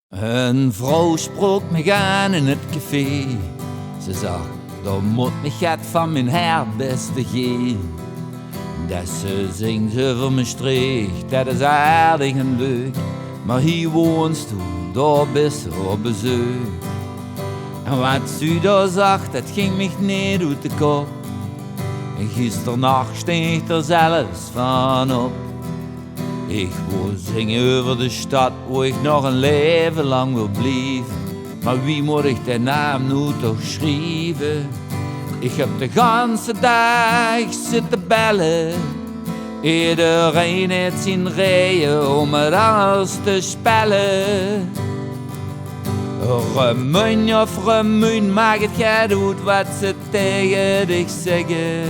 Een vrouw sprak me aan in het café. Ze zag, dat moet me het van mijn haar beste gaan. Dat ze zingt over mijn streek, dat is aardig en leuk. Maar hier woonst u, daar bist ze op bezoek. En wat ze daar zag, dat ging me niet uit de kop. En gisternacht steeg er zelfs van op. Ik wil zingen over de stad waar ik nog een leven lang wil blijven. Maar wie moet ik de naam nu toch schrijven? Ik heb de ganse dag zitten bellen. Iedereen heeft zijn rijden om het alles te spellen. Remuin of remuin, maakt het gaat uit wat ze tegen dich zeggen.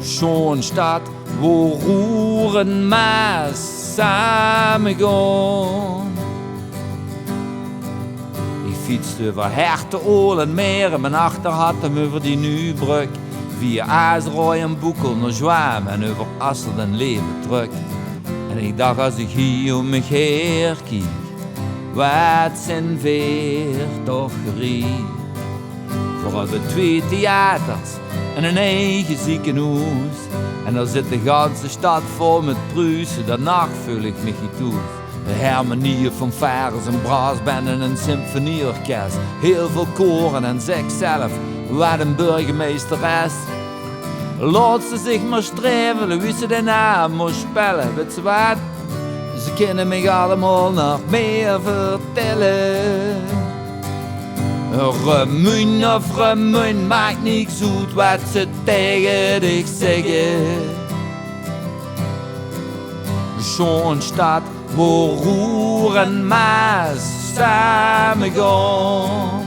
Zo'n stad waar roeren maar samen gaan. Ik fietste over herten, ool en meer en mijn achter had hem over die Nubrug. Via Aasrooi en Boekel naar Zwaam en over Assel en Leven terug. En ik dacht als ik hier om me heen kijk, wat zijn veer toch gerief. Voor hebben 2 theaters en een eigen ziekenhuis. En daar zit de ganse stad vol met Pruisen, daarna vul ik me toe. De harmonieën van fanfares en braasband en een symfonieorkest. Heel veel koren en zeg zelf, wat een burgemeesteres. Laat ze zich maar streven, wie ze de naam moet spellen. Weet ze wat? Ze kunnen me allemaal nog meer vertellen. Remuin of remuin, maakt niks uit wat ze tegen dich zeggen. Zo'n stad waar roer en maas samen gaan.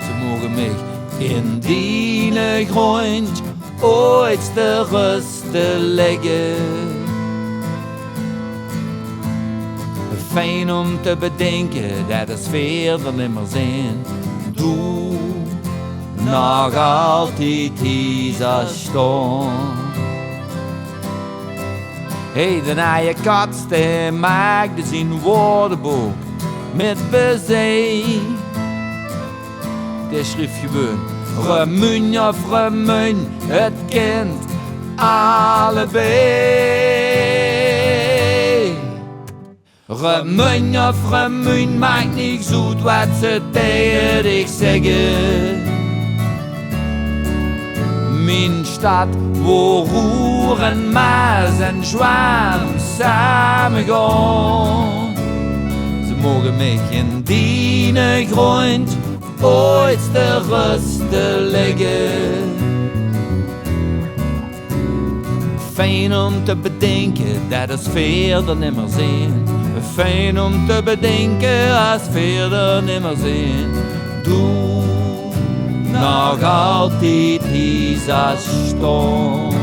Ze mogen mij in die grond ooit te rusten leggen. Fijn om te bedenken dat de sfeer er nimmer zijn. Doe nog altijd iets als staan. Hey, de naaie katstem maakte zijn woordenboek met bezee. Daar schreef gewoon remuin of remuin, het kent allebei. Remuin of remuin, maakt niks uit wat ze tegen dich zeggen. Mijn stad waar roer en maas en zwaam samen gaan. Ze mogen mij in die grond ooit te rusten leggen. Fijn om te bedenken dat de sfeer er nimmer zijn. Fijn om te bedenken als sfeer er nimmer zijn. Doe nog altijd iets als staan.